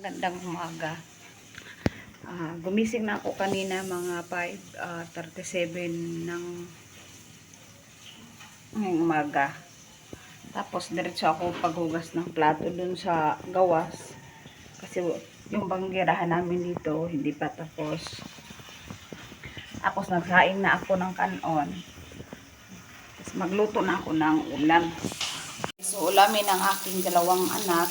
Magandang umaga. Gumising na ako kanina mga 5:37 ng umaga. Tapos diretso ako paghugas ng plato dun sa gawas. Kasi yung banggirahan namin dito hindi pa tapos. Tapos nagsaing na ako ng kanon. Tapos magluto na ako ng ulam. So ulamin ng aking dalawang anak.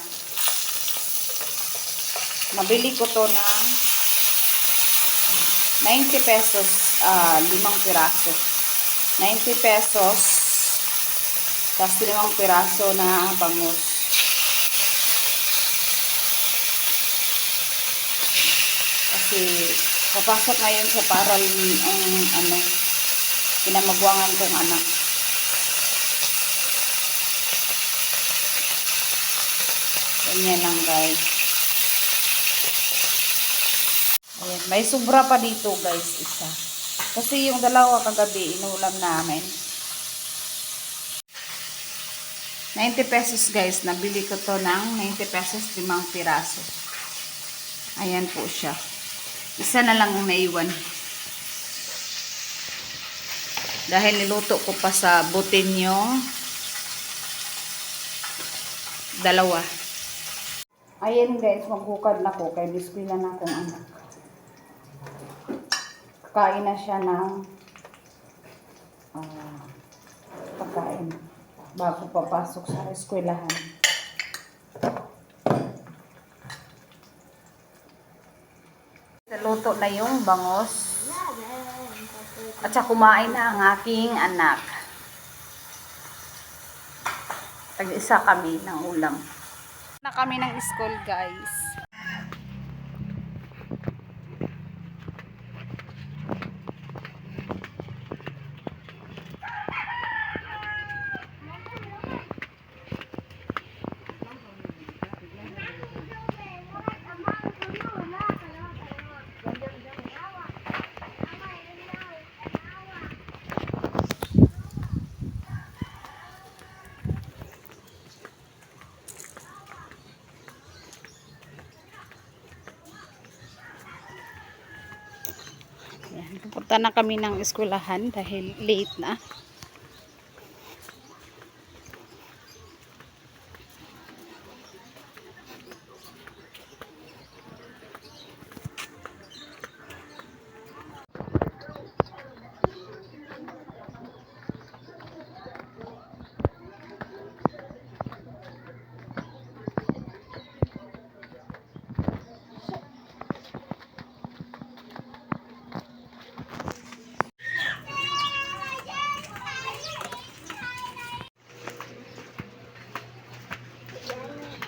Nabili ko to ng 90 pesos, 5 piraso. 90 pesos, tapos 5 piraso na bangus. Kasi papasok ngayon sa paral ang pinamagwangan kong anak. Ganyan lang guys. Ayan, may sobra pa dito guys, isa. Kasi yung dalawa kagabi, inulam namin. 90 pesos guys, nabili ko to ng 90 pesos, 5 piraso. Ayan po siya. Isa na lang ang naiwan. Dahil niluto ko pa sa butin yung dalawa. Ayan guys, maghukad na ko kay biskwila na akong anak. Kain na siya ng pagkain bago papasok sa eskwelahan. Naluto na yung bangos at saka kumain na ang aking anak. Tag-isa kami ng ulam. Na kami ng school guys. Pupunta na kami ng eskwelahan dahil late na.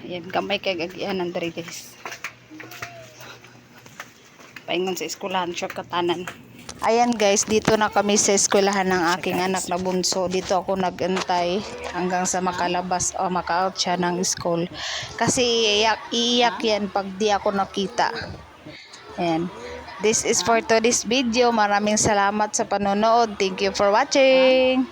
Ayan, gamay kay gagian ng diri guys. Paingon sa eskwelahan, shortcutanan. Ayan guys, dito na kami sa eskwelahan ng aking anak na bunso. Dito ako nagantay hanggang sa makalabas o maka-out siya ng school. Kasi iyak yan pag di ako nakita. Ayan. This is for today's video. Maraming salamat sa panonood. Thank you for watching.